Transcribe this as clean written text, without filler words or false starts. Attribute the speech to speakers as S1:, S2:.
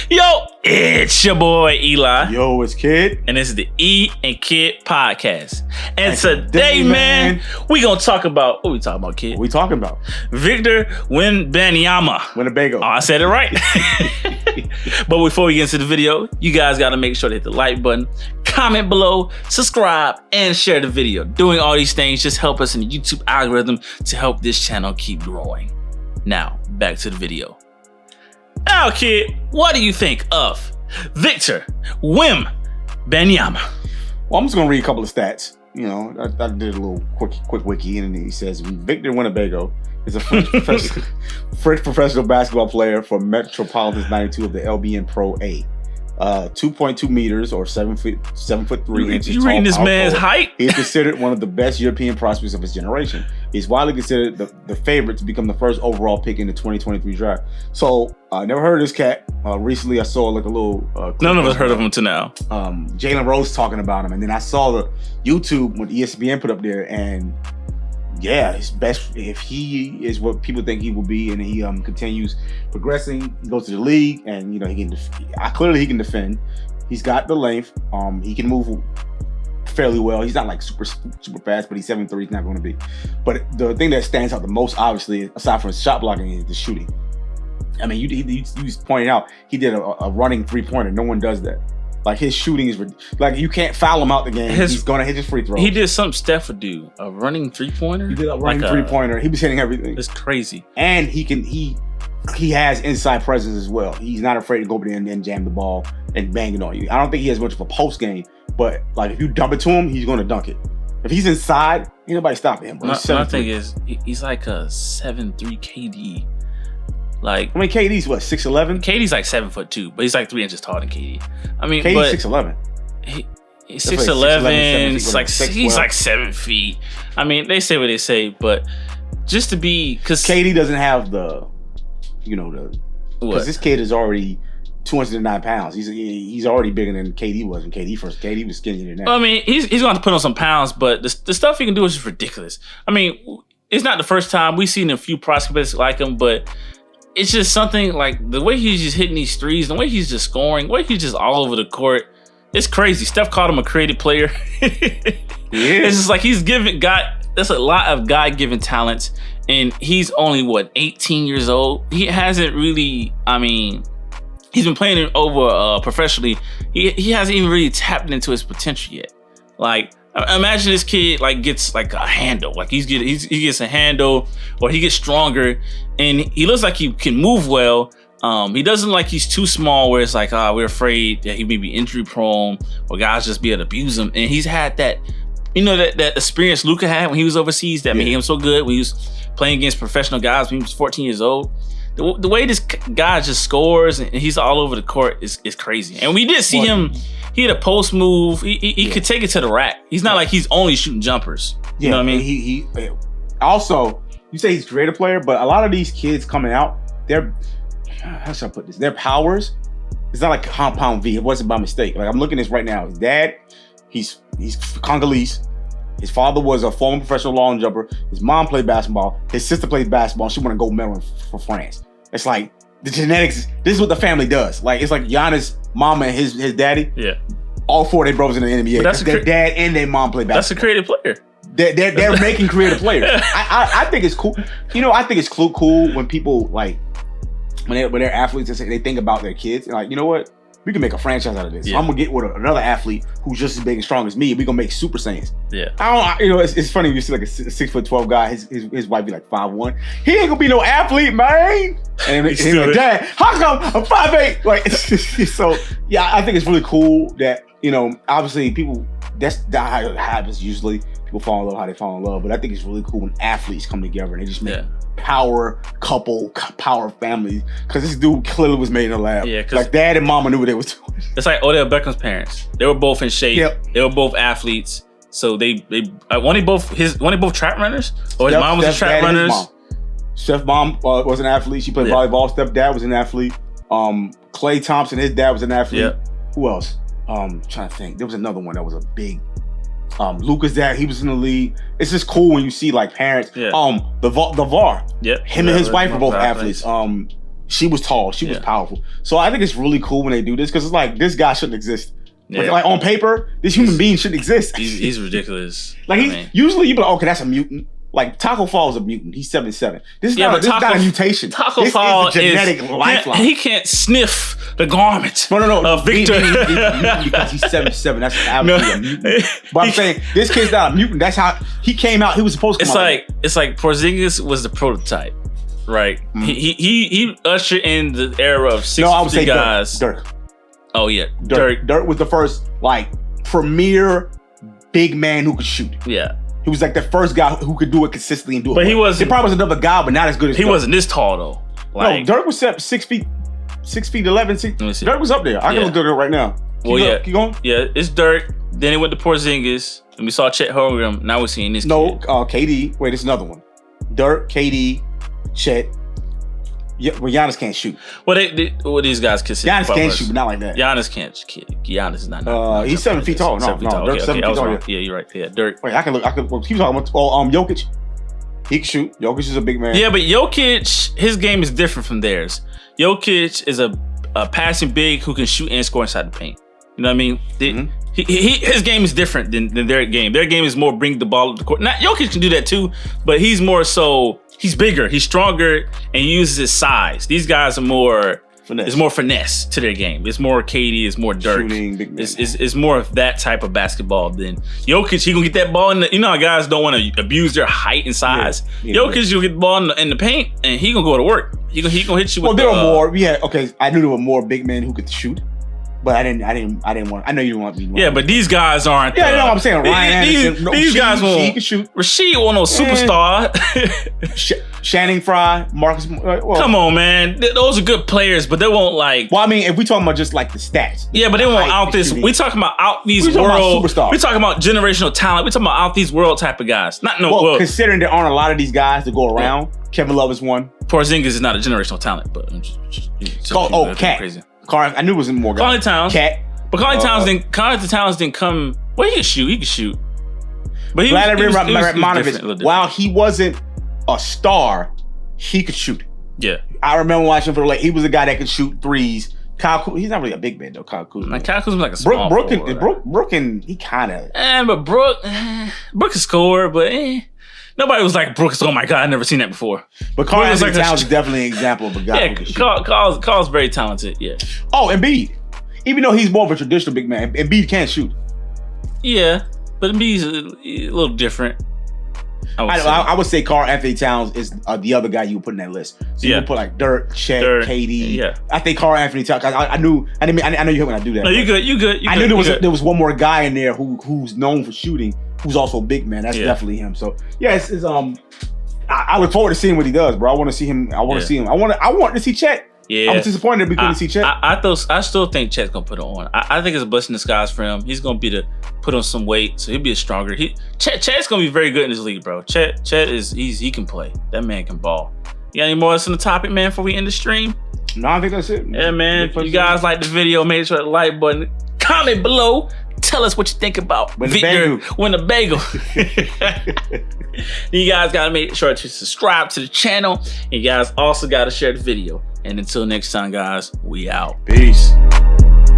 S1: Yo, it's your boy Eli.
S2: Yo, it's Kid.
S1: And this is the E&Kidd podcast. And today, man, we gonna talk about, what we talking about, Kid?
S2: What we talking about?
S1: Victor Wembanyama.
S2: Winnebago.
S1: Oh, I said it right. But before we get into the video, you guys gotta make sure to hit the like button, comment below, subscribe, and share the video. Doing all these things just help us in the YouTube algorithm to help this channel keep growing. Now, back to the video. Now, Kid, what do you think of Victor Wembanyama?
S2: Well, I'm just gonna read a couple of stats. You know, I did a little quick wiki, and he says Victor Winnebago is a French professional basketball player for Metropolitans 92 of the LBN Pro A. 2.2 meters or 7'3" inches.
S1: You reading this man's height?
S2: He is considered one of the best European prospects of his generation. He's widely considered the favorite to become the first overall pick in the 2023 draft. So I never heard of this cat. Recently, I saw like a little.
S1: None of us heard of him till now.
S2: Jalen Rose talking about him, and then I saw the YouTube when ESPN put up there, and yeah, his best, if he is what people think he will be, and he continues progressing, he goes to the league, and you know he can defend. He's got the length. He can move fairly well. He's not like super fast, but he's 7'3". He's not going to be. But the thing that stands out the most, obviously, aside from his shot blocking, is the shooting. I mean, you pointed out he did a running 3-pointer. No one does that. Like, his shooting is like, you can't foul him out the game. He's gonna hit his free throws.
S1: He did something Steph would do, a running 3-pointer.
S2: He did a running 3-pointer. He was hitting everything.
S1: It's crazy.
S2: And he has inside presence as well. He's not afraid to go over there and jam the ball and bang it on you. I don't think he has much of a post game, but like if you dump it to him, he's gonna dunk it. If he's inside, ain't nobody stopping him.
S1: My thing is, he's like a 7'3" KD. Like,
S2: I mean, KD's what, 6'11"?
S1: KD's like 7'2", but he's like 3 inches taller than KD. I mean,
S2: KD's 6'11".
S1: He's 6'11". He's like 7 feet. I mean, they say what they say, but just to be, because
S2: KD doesn't have because this kid is already 209 pounds. He's already bigger than KD was when KD was skinnier than that.
S1: I mean, he's going to put on some pounds, but the stuff he can do is just ridiculous. I mean, it's not the first time we've seen a few prospects like him, but it's just something like the way he's just hitting these threes, the way he's just scoring, the way he's just all over the court. It's crazy. Steph called him a creative player. It's just like that's a lot of God-given talents, and he's only 18 years old. He hasn't really, I mean, he's been playing over professionally. He hasn't even really tapped into his potential yet. Like, imagine this kid like gets like a handle, like he gets a handle, or he gets stronger, and he looks like he can move well. He doesn't like he's too small where it's like, we're afraid that he may be injury prone or guys just be able to abuse him. And he's had that, that experience Luka had when he was overseas that made him so good when he was playing against professional guys when he was 14 years old. The way this guy just scores and he's all over the court is crazy. And we did see him. He had a post move. He could take it to the rack. He's not like he's only shooting jumpers. You know what I mean?
S2: He also, you say he's a creative player, but a lot of these kids coming out, how should I put this? Their powers, it's not like compound V. It wasn't by mistake. Like, I'm looking at this right now. His dad, he's Congolese. His father was a former professional long jumper. His mom played basketball. His sister played basketball. She won a gold medal for France. It's like the genetics. This is what the family does. Like, it's like Giannis' mama and his daddy. Yeah. All four of their brothers in the NBA. That's their dad and their mom play basketball.
S1: That's a creative player.
S2: They're making creative players. I think it's cool. I think it's cool when people like when they're athletes, they think about their kids and like, you know what? We can make a franchise out of this. Yeah. So I'm gonna get with another athlete who's just as big and strong as me. We're gonna make Super Saiyans. Yeah. It's funny. You see like a 6'12" guy. His wife be like 5'1". He ain't gonna be no athlete, man. And he's like, Dad, how come I'm 5'8"? Like, so yeah, I think it's really cool that obviously people. That's how it happens usually. People fall in love how they fall in love. But I think it's really cool when athletes come together and they just make power couple, power families. Because this dude clearly was made in a lab. Yeah, like dad and mama knew what they was doing.
S1: It's like Odell Beckham's parents. They were both in shape. Yep. They were both athletes. So they weren't they both track runners? Or his mom was a track runner?
S2: Steph's mom was an athlete. She played volleyball. Steph's dad was an athlete. Klay Thompson, his dad was an athlete. Yep. Who else? Trying to think. There was another one that was a big. Luka's dad, he was in the league. It's just cool when you see like parents. Yeah. The VAR. Yep. Him and his wife were both athletes. She was tall. She was powerful. So I think it's really cool when they do this because it's like this guy shouldn't exist. Yeah. Like on paper, this human being shouldn't exist.
S1: He's ridiculous.
S2: Like usually you be like, okay, that's a mutant. Like Taco Fall is a mutant. He's 7'7". This is not a mutation.
S1: Taco Fall is a genetic lifeline. He can't sniff the garment.
S2: No.
S1: Of Victor.
S2: Because he's 7'7". That's absolutely a mutant. But I'm saying this kid's not a mutant. That's how he came out. He was supposed to come out.
S1: It's like Porzingis was the prototype, right? Mm-hmm. He ushered in the era of 6
S2: I would say
S1: guys.
S2: Dirk.
S1: Oh yeah,
S2: Dirk was the first like premier big man who could shoot.
S1: Yeah.
S2: He was like the first guy who could do it consistently and do it.
S1: But he wasn't.
S2: There probably was another guy, but not as good as
S1: he
S2: Dirk.
S1: wasn't this tall though.
S2: Like, no, Dirk was 6 feet 11. Dirk was up there. I can look at it right now. Keep going.
S1: Yeah, it's Dirk. Then it went to Porzingis, and we saw Chet Holmgren. Now we're seeing this.
S2: No, KD. Wait, it's another one. Dirk, KD, Chet. Yeah, well, Giannis can't shoot.
S1: Well, these guys can shoot.
S2: Giannis can't shoot, but not like that.
S1: Giannis can't. Giannis is not.
S2: He's 7 feet tall. No, Dirk's 7 feet tall.
S1: Yeah, you're right. Yeah, Dirk.
S2: Wait, I can keep talking about Jokic. He can shoot. Jokic is a big man.
S1: Yeah, but Jokic, his game is different from theirs. Jokic is a passing big who can shoot and score inside the paint. You know what I mean? His game is different than their game. Their game is more bring the ball up the court. Now, Jokic can do that too, but he's more so. He's bigger, he's stronger, and he uses his size. These guys are more finesse. It's more finesse to their game. It's more KD, it's more Dirk.
S2: Shooting, big man.
S1: It's more of that type of basketball than Jokic. He gonna get that ball in the, you know how guys don't want to abuse their height and size. Jokic, you'll get the ball in the paint, and he gonna go to work. He gonna hit you with.
S2: Well, there were more. I knew there were more big men who could shoot. But I didn't want. I know you don't want me.
S1: Yeah, but these guys aren't.
S2: Yeah, I'm saying Ryan Anderson.
S1: These guys won't.
S2: He can shoot.
S1: Rasheed won't no superstar.
S2: Channing Frye, Marcus.
S1: Come on, man. Those are good players, but they won't like.
S2: Well, I mean, if we talking about just like the stats.
S1: Yeah, but they won't out this. We talking about out these world. We talking about generational talent. We talking about out these world type of guys. Not no.
S2: Well, considering there aren't a lot of these guys to go around, Kevin Love is one.
S1: Porzingis is not a generational talent, but
S2: Cat. Crazy. I knew it was more guys.
S1: Karl Towns.
S2: Cat.
S1: But Karl Towns didn't come. Well, he could shoot. But he
S2: was while he wasn't a star, he could shoot.
S1: Yeah.
S2: I remember watching for he was a guy that could shoot threes. Kyle Kuzma, he's not really a big man though. Kyle Kuzma.
S1: Kyle Kuzma's like a small
S2: Brook and he kind of.
S1: But Brook can score, but nobody was like Brooks. Oh my God, I've never seen that before.
S2: But Karl Towns is definitely an example of a guy.
S1: Yeah, Carl's very talented. Yeah.
S2: Oh, Embiid. Even though he's more of a traditional big man, Embiid can't shoot.
S1: Yeah, but Embiid's a little different.
S2: I would say Karl Anthony Towns is the other guy you would put in that list. So you would put like Dirk, Chet, KD.
S1: Yeah. I
S2: think Karl Anthony Towns. I know you heard when I do that.
S1: No, you good.
S2: I knew there was one more guy in there who's known for shooting, who's also a big man. That's definitely him. So yeah, I look forward to seeing what he does, bro. I want to see him. I want to see Chet.
S1: Yeah,
S2: I was disappointed we couldn't see Chet.
S1: I still think Chet's gonna put it on. I think it's a blessing in disguise for him. He's gonna be to put on some weight, so he'll be stronger. Chet's gonna be very good in this league, bro. Chet he can play. That man can ball. You got any more on the topic, man? Before we end the stream?
S2: No, I think that's it.
S1: Yeah, man. If you guys like the video, make sure the like button. Comment below. Tell us what you think about Victor win the bagel. You guys gotta make sure to subscribe to the channel. And you guys also gotta share the video. And until next time, guys, we out.
S2: Peace.